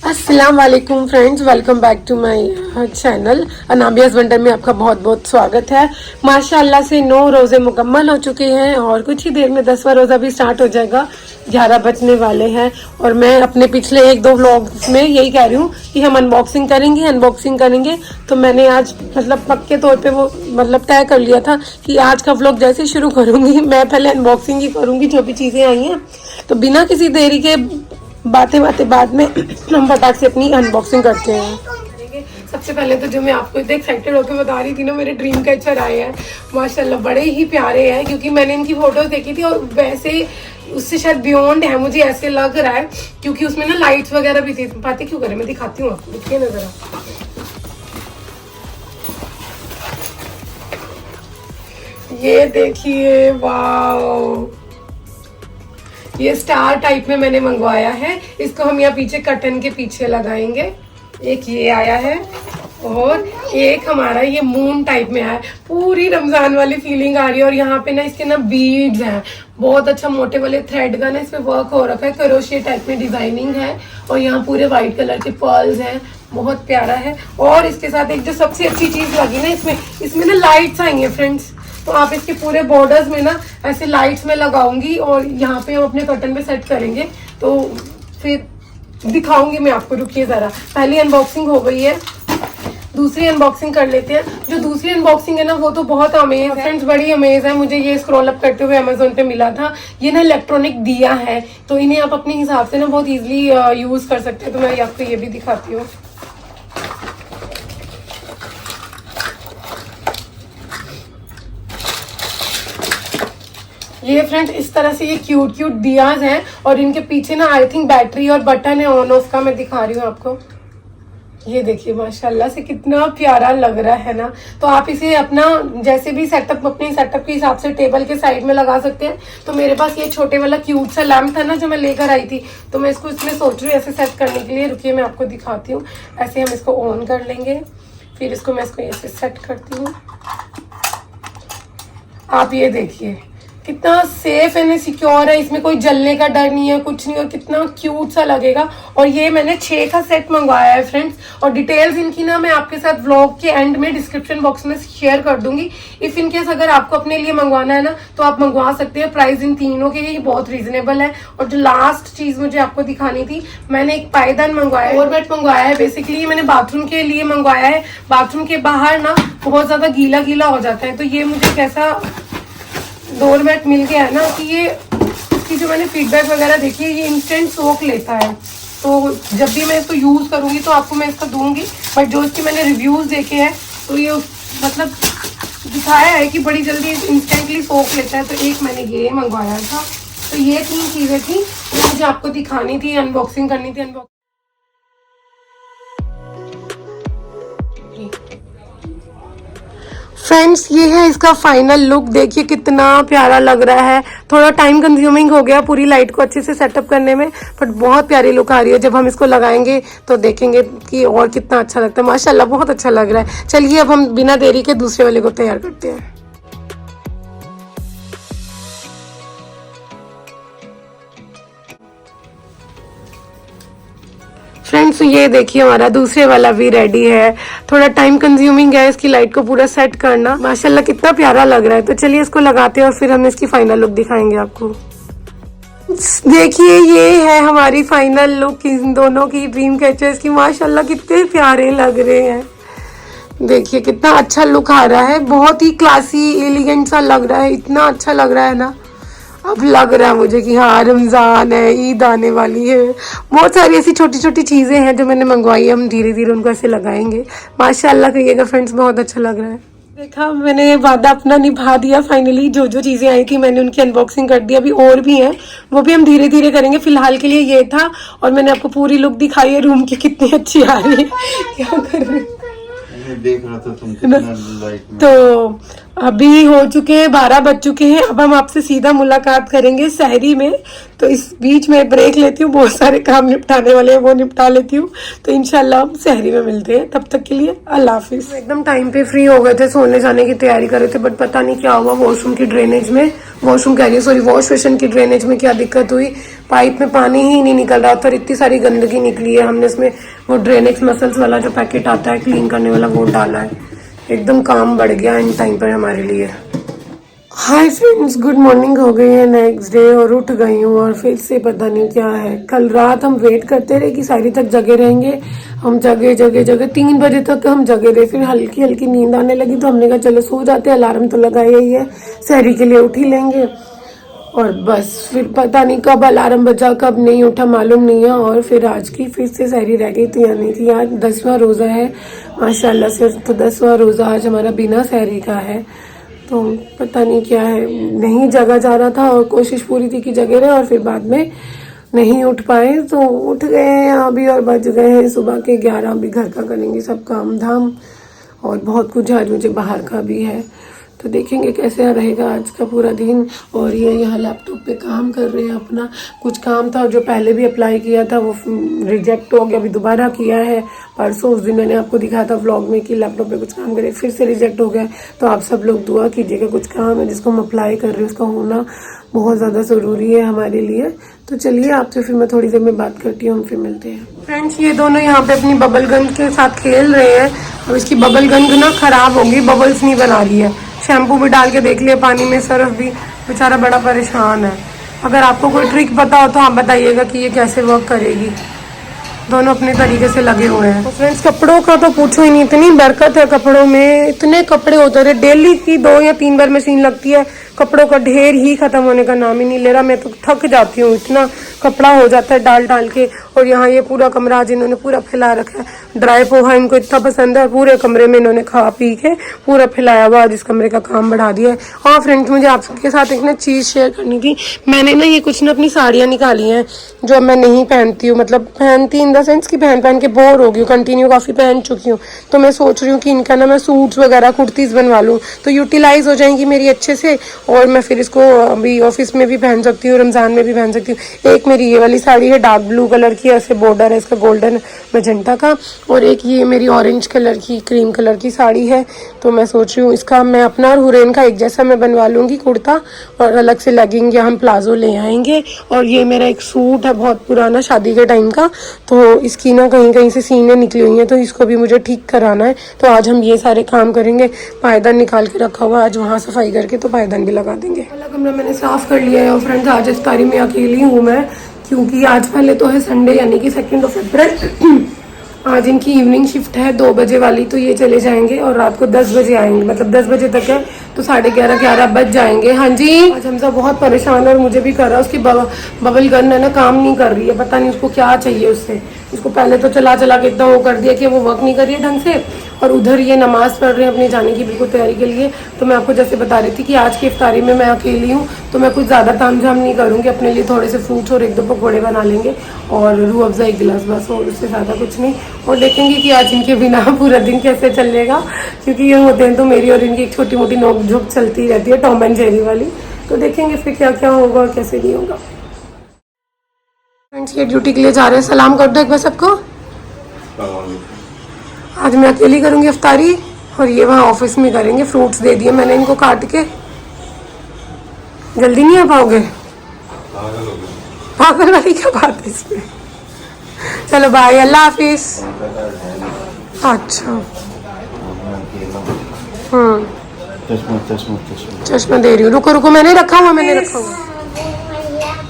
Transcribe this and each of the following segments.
अस्सलाम वालेकुम friends, welcome back to my channel Anabiya's wonder में आपका बहुत बहुत स्वागत है। माशाअल्लाह से 9 रोज़े मुकम्मल हो चुके हैं और कुछ ही देर में 10वां रोज़ा भी स्टार्ट हो जाएगा। 11 बजने वाले हैं और मैं अपने पिछले 1-2 व्लॉग्स में यही कह रही हूँ कि हम अनबॉक्सिंग करेंगे। तो मैंने आज पक्के तौर पे वो तय कर लिया था कि आज का व्लॉग जैसे शुरू करूँगी मैं पहले अनबॉक्सिंग ही करूँगी। जो भी चीज़ें आई हैं तो बिना किसी देरी के बातें बाद में हम फटाक से अपनी अनबॉक्सिंग करते हैं। सबसे पहले तो जो मैं आपको इतने एक्साइटेड होकर बता रही थी ना, मेरे ड्रीम कैचर आए हैं माशाल्लाह, बड़े ही प्यारे हैं क्योंकि मैंने इनकी फोटोज देखी थी और वैसे उससे शायद बियॉन्ड है, मुझे ऐसे लग रहा है क्योंकि उसमें ना लाइट्स वगैरह भी थी। बातें क्यों करें, मैं दिखाती हूँ आपको, देखिए ना जरा। ये देखिए, वाह, ये स्टार टाइप में मैंने मंगवाया है। इसको हम यहाँ पीछे कर्टन के पीछे लगाएंगे। एक ये आया है और एक हमारा ये मून टाइप में है। पूरी रमजान वाली फीलिंग आ रही है और यहाँ पे ना इसके ना बीड्स हैं, बहुत अच्छा मोटे वाले थ्रेड का ना इसमें वर्क हो रखा है, क्रोशिया टाइप में डिजाइनिंग है और यहाँ पूरे व्हाइट कलर के पर्ल्स हैं, बहुत प्यारा है। और इसके साथ एक जो सबसे अच्छी चीज लगी ना, इसमें ना लाइट्स आई हैं फ्रेंड्स, तो आप इसके पूरे बॉर्डर्स में ना ऐसे लाइट्स में लगाऊंगी और यहाँ पे हम अपने कर्टन पे सेट करेंगे तो फिर दिखाऊंगी मैं आपको। रुकिए जरा, पहली अनबॉक्सिंग हो गई है, दूसरी अनबॉक्सिंग कर लेते हैं। जो दूसरी अनबॉक्सिंग है ना वो तो बहुत अमेज है फ्रेंड्स, बड़ी अमेज है। मुझे ये स्क्रॉल अप करते हुए अमेजोन पे मिला था। ये ना इलेक्ट्रॉनिक दिया है तो इन्हें आप अपने हिसाब से ना बहुत ईजिली यूज कर सकते हैं। तो मैं आपको ये भी दिखाती हूँ। ये फ्रेंड्स इस तरह से ये क्यूट दियाज हैं और इनके पीछे ना आई थिंक बैटरी और बटन है ऑन ऑफ का, मैं दिखा रही हूँ आपको। ये देखिए माशाल्लाह से कितना प्यारा लग रहा है ना। तो आप इसे अपना जैसे भी सेटअप, अपने सेटअप के हिसाब से टेबल के साइड में लगा सकते हैं। तो मेरे पास ये छोटे वाला क्यूट सा लैम्प था ना जो मैं लेकर आई थी, तो मैं इसको इसमें सोच रही हूँ ऐसे सेट करने के लिए। रुकिए मैं आपको दिखाती हूँ। ऐसे हम इसको ऑन कर लेंगे, फिर इसको मैं इसको ऐसे सेट करती हूँ। आप ये देखिए कितना सेफ एंड सिक्योर है, इसमें कोई जलने का डर नहीं है, कुछ नहीं, और कितना क्यूट सा लगेगा। और ये मैंने 6 का सेट मंगवाया है फ्रेंड्स, और डिटेल्स इनकी ना मैं आपके साथ व्लॉग के एंड में डिस्क्रिप्शन बॉक्स में शेयर कर दूंगी। इफ इन केस अगर आपको अपने लिए मंगवाना है ना तो आप मंगवा सकते हैं। प्राइस इन तीनों के ये बहुत रीजनेबल है। और जो लास्ट चीज मुझे आपको दिखानी थी, मैंने एक पायदान मंगवाया है, डोरमैट मंगवाया है। बेसिकली मैंने बाथरूम के लिए मंगवाया है। बाथरूम के बाहर ना बहुत ज्यादा गीला हो जाता है, तो ये मुझे कैसा डोरमैट मिल गया है ना कि ये इसकी जो मैंने फीडबैक वगैरह देखी है, ये इंस्टेंट सोख लेता है। तो जब भी मैं इसको यूज करूंगी तो आपको मैं इसका दूंगी। बट जो इसके मैंने रिव्यूज देखे हैं तो ये दिखाया है कि बड़ी जल्दी इंस्टेंटली सोख लेता है। तो एक मैंने ये मंगवाया था। तो ये 3 चीजें थी जो मुझे आपको दिखानी थी, अनबॉक्सिंग करनी थी। फ्रेंड्स ये है इसका फाइनल लुक, देखिए कितना प्यारा लग रहा है। थोड़ा टाइम कंज्यूमिंग हो गया पूरी लाइट को अच्छे से सेटअप करने में, बट बहुत प्यारी लुक आ रही है। जब हम इसको लगाएंगे तो देखेंगे कि और कितना अच्छा लगता है। माशाल्लाह बहुत अच्छा लग रहा है। चलिए अब हम बिना देरी के दूसरे वाले को तैयार करते हैं। फ्रेंड्स ये देखिए हमारा दूसरे वाला भी रेडी है। थोड़ा टाइम कंज्यूमिंग है इसकी लाइट को पूरा सेट करना। माशाल्लाह कितना प्यारा लग रहा है। तो चलिए इसको लगाते हैं और फिर हम इसकी फाइनल लुक दिखाएंगे आपको। देखिए ये है हमारी फाइनल लुक इन दोनों की, ड्रीम कैचर्स की। माशाल्लाह कितने प्यारे लग रहे हैं। देखिए कितना अच्छा लुक आ रहा है, बहुत ही क्लासी एलिगेंट सा लग रहा है। इतना अच्छा लग रहा है ना, अब लग रहा है मुझे कि हाँ रमजान है, ईद आने वाली है। बहुत सारी ऐसी छोटी छोटी चीजें हैं जो मैंने मंगवाई है, हम धीरे धीरे उनको ऐसे लगाएंगे। माशाल्लाह कहिएगा फ्रेंड्स, बहुत अच्छा लग रहा है। देखा मैंने वादा अपना निभा दिया फाइनली। जो जो चीजें आई थी मैंने उनकी अनबॉक्सिंग कर दी। अभी और भी हैं, वो भी हम धीरे धीरे करेंगे। फिलहाल के लिए ये था और मैंने आपको पूरी लुक दिखाई है रूम की, कितनी अच्छी आ रही है। क्या कर रही देख रहा था तुम कितना लाइट में। तो अभी हो चुके हैं 12 बज चुके हैं। अब हम आपसे सीधा मुलाकात करेंगे सहरी में। तो इस बीच में ब्रेक लेती हूँ, बहुत सारे काम निपटाने वाले हैं वो निपटा लेती हूँ। तो इंशाल्लाह हम सहरी में मिलते हैं, तब तक के लिए अल्लाह हाफिज। एकदम टाइम पे फ्री हो गए थे, सोने जाने की तैयारी कर रहे थे, बट पता नहीं क्या हुआ वॉशरूम की ड्रेनेज में, वॉशरूम कह रही है सॉरी वॉश बेसिन की ड्रेनेज में क्या दिक्कत हुई, पाइप में पानी ही नहीं निकल रहा था और इतनी सारी गंदगी निकली है। हमने इसमें वो ड्रेनेज मसल्स वाला जो पैकेट आता है क्लीन करने वाला वो डाला है। एकदम काम बढ़ गया इन टाइम पर हमारे लिए। हाय फ्रेंड्स, गुड मॉर्निंग हो गई है नेक्स्ट डे और उठ गई हूँ और फिर से पता नहीं क्या है। कल रात हम वेट करते रहे कि सारी तक जगे रहेंगे, हम जगे 3 बजे तक हम जगे रहे। फिर हल्की हल्की नींद आने लगी तो हमने कहा चलो सो जाते हैं, अलार्म तो लगाया ही है, सहरी के लिए उठ ही लेंगे। और बस फिर पता नहीं कब अलार्म बजा कब नहीं उठा मालूम नहीं है। और फिर आज की फिर से सहरी रह गई थी, यानी कि आज 10वां रोज़ा है माशाल्लाह से। तो 10वां रोज़ा आज हमारा बिना सहरी का है। तो पता नहीं क्या है, नहीं जगा जा रहा था और कोशिश पूरी थी कि जगे रहे और फिर बाद में नहीं उठ पाए। तो उठ गए हैं अभी और बज गए हैं सुबह के 11। अभी घर का करेंगे सब काम धाम और बहुत कुछ आज मुझे बाहर का भी है। तो देखेंगे कैसे रहेगा आज का पूरा दिन। और ये यहाँ लैपटॉप पे काम कर रहे हैं अपना। कुछ काम था जो पहले भी अप्लाई किया था वो रिजेक्ट हो गया, अभी दोबारा किया है परसों। उस दिन मैंने आपको दिखाया था व्लॉग में कि लैपटॉप पे कुछ काम करे, फिर से रिजेक्ट हो गया। तो आप सब लोग दुआ कीजिएगा, कुछ काम है जिसको हम अप्लाई कर रहे हैं उसका होना बहुत ज़्यादा ज़रूरी है हमारे लिए। तो चलिए आपसे फिर मैं थोड़ी देर में बात करती हूँ, हम फिर मिलते हैं। फ्रेंड्स ये दोनों यहाँ पे अपनी बबल गन के साथ खेल रहे हैं। अब इसकी बबल गन ना खराब होगी, बबल्स नहीं बना रही है। शैम्पू भी डाल के देख लिया पानी में, सर्फ भी, बेचारा बड़ा परेशान है। अगर आपको कोई ट्रिक पता हो तो आप बताइएगा कि ये कैसे वर्क करेगी। दोनों अपने तरीके से लगे हुए हैं। तो फ्रेंड्स कपड़ों का तो पूछो ही नहीं, इतनी बरकत है कपड़ों में, इतने कपड़े होते रहे। डेली की 2 या 3 बार मशीन लगती है, कपड़ों का ढेर ही खत्म होने का नाम ही नहीं ले रहा। मैं तो थक जाती हूँ, इतना कपड़ा हो जाता है डाल डाल के। और यहाँ ये पूरा कमरा आज इन्होंने पूरा फैला रखा है। ड्राई पोहा इनको इतना पसंद है, पूरे कमरे में इन्होंने खा पी के पूरा फैलाया हुआ, आज इस कमरे का काम बढ़ा दिया है। हाँ फ्रेंड्स मुझे आप सबके साथ एक ना चीज़ शेयर करनी थी। मैंने ना ये कुछ ना अपनी साड़ियाँ निकाली हैं जो मैं नहीं पहनती हूँ, मतलब पहनती इन द सेंस कि पहन के बोर हो गई हूँ, कंटिन्यू काफ़ी पहन चुकी हूँ। तो मैं सोच रही हूँ कि इनका ना मैं सूट्स वगैरह कुर्तीज़ बनवा लूँ तो यूटिलाइज हो जाएंगी मेरी अच्छे से, और मैं फिर इसको अभी ऑफिस में भी पहन सकती हूँ, रमज़ान में भी पहन सकती हूँ। एक मेरी ये वाली साड़ी है डार्क ब्लू कलर की, ऐसे बॉर्डर है इसका गोल्डन मैजेंटा का, और एक ये मेरी ऑरेंज कलर की क्रीम कलर की साड़ी है। तो मैं सोच रही हूँ इसका मैं अपना और हुरैन का एक जैसा मैं बनवा लूँगी कुर्ता, और अलग से लेगिंग या हम प्लाजो ले आएंगे। और ये मेरा एक सूट है बहुत पुराना शादी के टाइम का, तो इसकी ना कहीं कहीं से सीने निकली हुई हैं, तो इसको भी मुझे ठीक कराना है। तो आज हम ये सारे काम करेंगे। पायदान निकाल के रखा हुआ, आज वहाँ सफाई करके तो पायदान भी लगा देंगे। वाला कमरा मैंने साफ कर लिया है। और फ्रेंड्स आज इफ्तारी में अकेली हूँ मैं, क्योंकि आज पहले तो है संडे यानी कि 2 अप्रैल। आज इनकी इवनिंग शिफ्ट है 2 बजे वाली, तो ये चले जाएंगे और रात को 10 बजे आएंगे, मतलब 10 बजे तक है तो 11:30 बज जाएंगे। हाँ जी आज हमसा बहुत परेशान है और मुझे भी कर रहा है। उसकी बबल गन है ना काम नहीं कर रही है, पता नहीं उसको क्या चाहिए उससे। इसको पहले तो चला चला के इतना वो कर दिया कि वो वर्क नहीं कर रही है ढंग से, और उधर ये नमाज पढ़ रहे हैं अपने जाने की बिल्कुल तैयारी के लिए। तो मैं आपको जैसे बता रही थी कि आज की इफ्तारी में मैं अकेली हूँ, तो मैं कुछ ज़्यादा तामझाम नहीं करूँगी। अपने लिए थोड़े से फ्रूट्स और 1-2 पकौड़े बना लेंगे और रूह अफ़ज़ा 1 गिलास बस, और उससे ज़्यादा कुछ नहीं। और देखेंगे कि आज इनके बिना पूरा दिन कैसे चलेगा, क्योंकि ये होते हैं तो मेरी और इनकी एक छोटी मोटी नोक झोंक चलती रहती है, टॉम एंड जेरी वाली। तो देखेंगे फिर क्या क्या होगा और कैसे नहीं होगा। फ्रेंड्स ये ड्यूटी के लिए जा रहे हैं, सलाम कर दो एक बार सबको। आज मैं अकेली करूँगी इफ्तारी और ये वहाँ ऑफिस में करेंगे। फ्रूट्स दे दिए मैंने इनको काट के। जल्दी नहीं आ पाओगे? पागल वाली क्या बात है इसमें। चलो बाय, अल्लाह हाफिज। अच्छा चश्मा दे रही हूँ, रुको रुको, मैंने रखा हुआ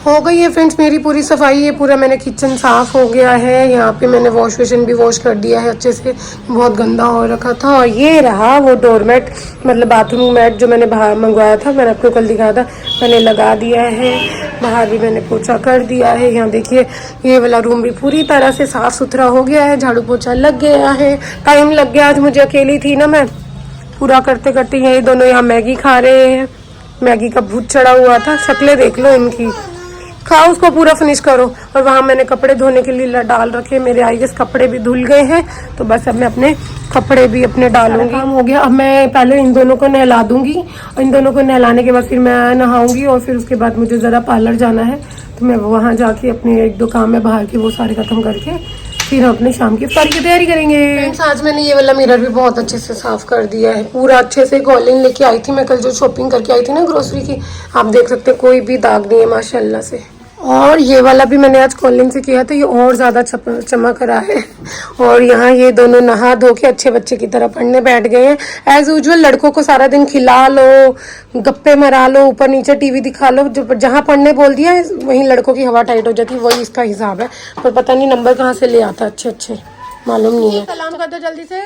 हो गई है फ्रेंड्स मेरी पूरी सफाई। ये पूरा मैंने किचन साफ हो गया है। यहाँ पे मैंने वॉश बेसिन भी वॉश कर दिया है अच्छे से, बहुत गंदा हो रखा था। और ये रहा वो डोरमेट, मतलब बाथरूम मैट जो मैंने बाहर मंगवाया था, मैंने आपको कल दिखाया था, मैंने लगा दिया है। बाहर भी मैंने पोछा कर दिया है। यहाँ देखिए ये वाला रूम भी पूरी तरह से साफ सुथरा हो गया है, झाड़ू पोछा लग गया है। टाइम लग गया, आज मुझे अकेली थी ना, मैं पूरा करते करते। ये दोनों यहाँ मैगी खा रहे हैं, मैगी का भूत चढ़ा हुआ था। शक्लें देख लो इनकी, खाओ उसको पूरा फिनिश करो। और वहाँ मैंने कपड़े धोने के लिए डाल रखे, मेरे आई गेस कपड़े भी धुल गए हैं, तो बस अब मैं अपने कपड़े भी अपने डालूंगी। काम हो गया। अब मैं पहले इन दोनों को नहला दूंगी और इन दोनों को नहलाने के बाद फिर मैं नहाऊंगी और फिर उसके बाद मुझे ज़रा पार्लर जाना है, तो मैं वहाँ जाके अपने एक दो काम है बाहर के वो सारे खत्म करके फिर हम अपने शाम की इफ्तारी की तैयारी करेंगे। फ्रेंड्स आज मैंने ये वाला मिरर भी बहुत अच्छे से साफ कर दिया है, पूरा अच्छे से कॉलिंग लेके आई थी मैं कल जो शॉपिंग करके आई थी ना ग्रोसरी की, आप देख सकते हैं कोई भी दाग नहीं है माशाल्लाह से। और ये वाला भी मैंने आज कॉलिंग से किया तो ये और ज़्यादा चमक रहा है। और यहाँ ये दोनों नहा धो के अच्छे बच्चे की तरह पढ़ने बैठ गए हैं। एज यूजुअल लड़कों को सारा दिन खिला लो, गप्पे मरा लो, ऊपर नीचे टीवी दिखा लो, जो जहाँ पढ़ने बोल दिया है वहीं लड़कों की हवा टाइट हो जाती है, वही इसका हिसाब है। पर पता नहीं नंबर कहाँ से ले आता अच्छे अच्छे, मालूम नहीं है। सलाम कर दो जल्दी से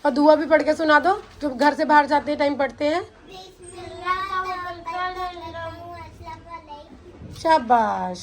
और दुआ भी पढ़ के सुना दो जो घर से बाहर जाते टाइम पढ़ते हैं। शाबाश।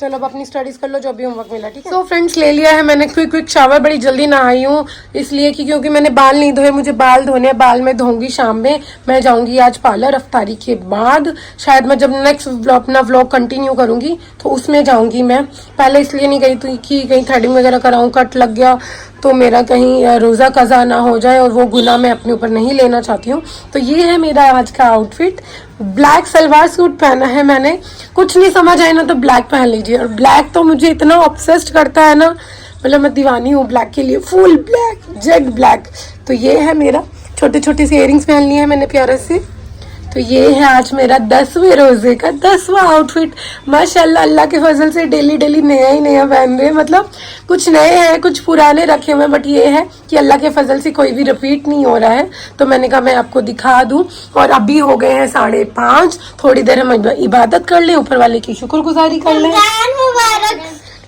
चलो अब अपनी स्टडीज कर लो जो भी होमवर्क मिला, ठीक है। तो फ्रेंड्स ले लिया है मैंने क्विक शावर, बड़ी जल्दी नहाई हूँ इसलिए कि क्योंकि मैंने बाल नहीं धोए, मुझे बाल धोने, बाल मैं धोऊंगी शाम में। मैं जाऊंगी आज पार्लर अफ्तारी के बाद, शायद मैं जब नेक्स्ट अपना व्लॉग कंटिन्यू करूंगी तो उसमें जाऊंगी मैं। पहले इसलिए नहीं गई थी कि कहीं थ्रेडिंग वगैरह कराऊं, कट लग गया तो मेरा कहीं रोज़ा कज़ा ना हो जाए और वो गुनाह मैं अपने ऊपर नहीं लेना चाहती हूँ। तो ये है मेरा आज का आउटफिट। ब्लैक सलवार सूट पहना है मैंने, कुछ नहीं समझ आए ना तो ब्लैक पहन लीजिए। और ब्लैक तो मुझे इतना ऑब्सेस्ड करता है ना, मतलब मैं दीवानी हूँ ब्लैक के लिए, फुल ब्लैक, जेड ब्लैक। तो ये है मेरा, छोटे छोटे से इयरिंग्स पहन लिए हैं मैंने प्यारे से। तो ये है आज मेरा 10वें रोजे का 10वां आउटफिट। माशाल्लाह अल्लाह के फजल से डेली डेली नया ही नया पहन रहे हैं, मतलब कुछ नए हैं कुछ पुराने रखे हुए हैं, बट ये है कि अल्लाह के फजल से कोई भी रिपीट नहीं हो रहा है। तो मैंने कहा मैं आपको दिखा दूं। और अभी हो गए हैं 5:30, थोड़ी देर हम इबादत कर लें, ऊपर वाले की शुक्रगुजारी कर लें।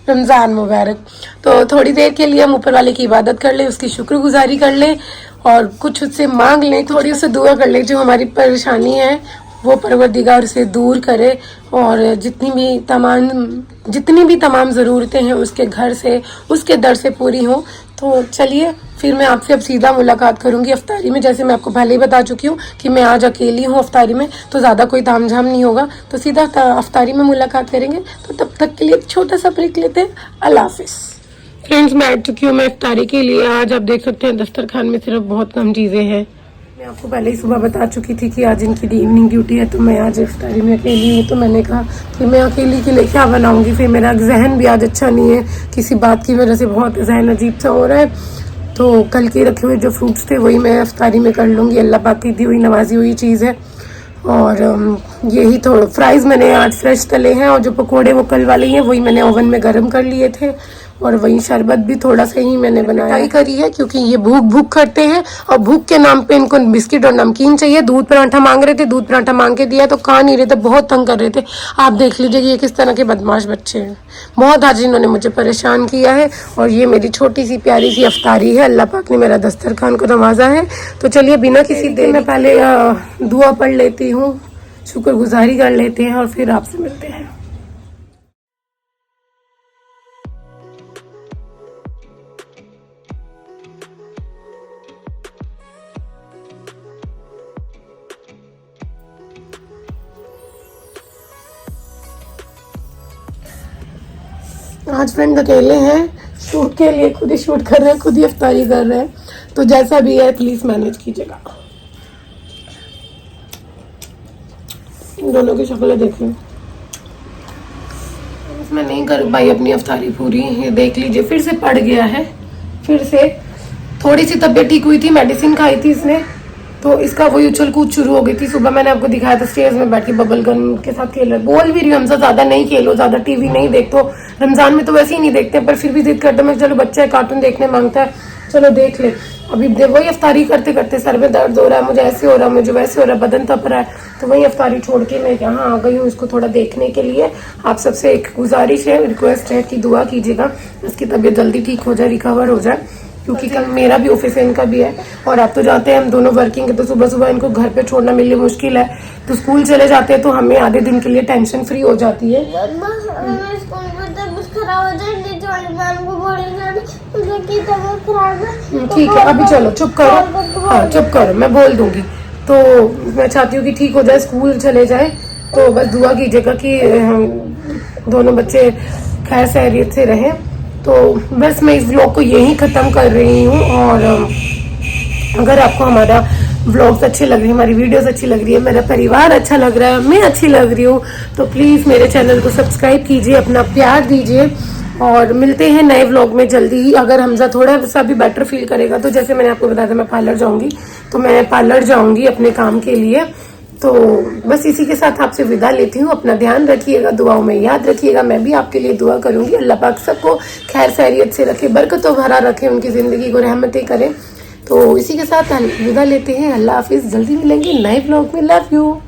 रमज़ान मुबारक। तो थोड़ी देर के लिए हम ऊपर वाले की इबादत कर लें, उसकी शुक्रगुजारी कर लें और कुछ उससे मांग लें, थोड़ी उससे दुआ कर लें जो हमारी परेशानी है वो परवरदिगार से दूर करे और जितनी भी तमाम ज़रूरतें हैं उसके घर से, उसके दर से पूरी हों। तो चलिए फिर मैं आपसे अब सीधा मुलाकात करूंगी अफ्तारी में। जैसे मैं आपको पहले ही बता चुकी हूँ कि मैं आज अकेली हूँ अफ्तारी में, तो ज़्यादा कोई तामझाम नहीं होगा, तो सीधा अफ्तारी में मुलाकात करेंगे। तो तब तक के लिए एक छोटा सा ब्रेक लेते हैं। अल्लाह हाफिज़। फ्रेंड्स मैं आ चुकी हूँ मैं इफ्तारी के लिए। आज आप देख सकते हैं दस्तरखान में सिर्फ बहुत कम चीज़ें हैं। मैं आपको पहले ही सुबह बता चुकी थी कि आज इनकी इवनिंग ड्यूटी है, तो मैं आज इफ्तारी में अकेली हूँ। तो मैंने कहा कि मैं अकेली के लिए क्या बनाऊँगी, फिर मेरा जहन भी आज अच्छा नहीं है, किसी बात की वजह से बहुत जहन अजीब सा हो रहा है। तो कल के रखे हुए जो फ्रूट्स थे वही मैं इफ्तारी में कर लूँगी, अल्लाह पाक की दी हुई नवाजी हुई चीज़ है। और यही थोड़ा फ्राइज़ मैंने आज फ्रेश तले हैं और जो पकोड़े वो कल वाले हैं वही मैंने ओवन में गर्म कर लिए थे। और वही शरबत भी थोड़ा सा ही मैंने बनाया करी है क्योंकि ये भूख करते हैं और भूख के नाम पे इनको बिस्किट और नमकीन चाहिए। दूध पराठा मांग रहे थे, दूध पराठा मांग के दिया तो खा नहीं रहे थे, बहुत तंग कर रहे थे। आप देख लीजिए ये किस तरह के बदमाश बच्चे हैं, बहुत आज इन्होंने मुझे परेशान किया है। और ये मेरी छोटी सी प्यारी सी अफ्तारी है, अल्लाह पाक ने मेरा दस्तरखान को नवाजा है। तो चलिए बिना किसी देर में पहले दुआ पढ़ लेती हूँ, शुक्रगुजारी कर लेते हैं और फिर आपसे मिलते हैं। आज फ्रेंड अकेले हैं, शूट के लिए खुद ही शूट कर रहे हैं, खुद ही इफ्तारी कर रहे हैं, तो जैसा भी है प्लीज मैनेज कीजिएगा। दोनों की शक्लें देखें, इसमें नहीं कर पाई अपनी इफ्तारी पूरी। ये देख लीजिए फिर से पड़ गया है, फिर से थोड़ी सी तबीयत ठीक हुई थी, मेडिसिन खाई थी इसने, तो इसका वही उछल कूद शुरू हो गई थी। सुबह मैंने आपको दिखाया था स्टेज में बैठ के बबल गन के साथ खेल रहे, बोल भी रही हूँ हमसे ज्यादा नहीं खेलो, ज्यादा टीवी नहीं देखो, रमजान में तो वैसे ही नहीं देखते, पर फिर भी जिद करते मैं चलो बच्चा है कार्टून देखने मांगता है चलो देख ले। अभी वही अफ्तारी करते करते सर में दर्द हो रहा है, मुझे ऐसे हो रहा है, मुझे वैसे हो रहा है, बदन तप रहा है, तो वही अफ्तारी छोड़ के मैं यहाँ आ गई हूँ इसको थोड़ा देखने के लिए। आप सबसे एक गुजारिश है, रिक्वेस्ट है कि दुआ कीजिएगा इसकी तबीयत जल्दी ठीक हो जाए, रिकवर हो जाए, क्योंकि कल मेरा भी ऑफिस है इनका भी है। और आप तो जाते हैं हम दोनों वर्किंग है, तो सुबह सुबह इनको घर पे छोड़ना मेरे लिए मुश्किल है, तो स्कूल चले जाते हैं तो हमें आधे दिन के लिए टेंशन फ्री हो जाती है। ठीक है अभी चलो चुप करो, हाँ चुप करो, मैं बोल दूंगी। तो मैं चाहती हूँ कि ठीक हो जाए, स्कूल चले जाए तो बस दुआ कीजिएगा कि हम दोनों बच्चे खैर खैरियत से रहें। तो बस मैं इस व्लॉग को यहीं ख़त्म कर रही हूँ। और अगर आपको हमारा व्लॉग्स अच्छे लग रहे हैं, हमारी वीडियोस अच्छी लग रही है, मेरा परिवार अच्छा लग रहा है, मैं अच्छी लग रही हूँ, तो प्लीज़ मेरे चैनल को सब्सक्राइब कीजिए, अपना प्यार दीजिए। और मिलते हैं नए व्लॉग में जल्दी ही। अगर हमजा थोड़ा सा भी बेटर फील करेगा तो जैसे मैंने आपको बताया था मैं पार्लर जाऊँगी, तो मैं पार्लर जाऊँगी अपने काम के लिए। तो बस इसी के साथ आपसे विदा लेती हूँ। अपना ध्यान रखिएगा, दुआओं में याद रखिएगा। मैं भी आपके लिए दुआ करूँगी। अल्लाह पाक सबको खैर खैरियत से रखे, बरकतों भरा रखे, उनकी ज़िंदगी को रहमतें करें। तो इसी के साथ विदा लेते हैं। अल्लाह हाफिज़, जल्दी मिलेंगे नए ब्लॉग में। Love you.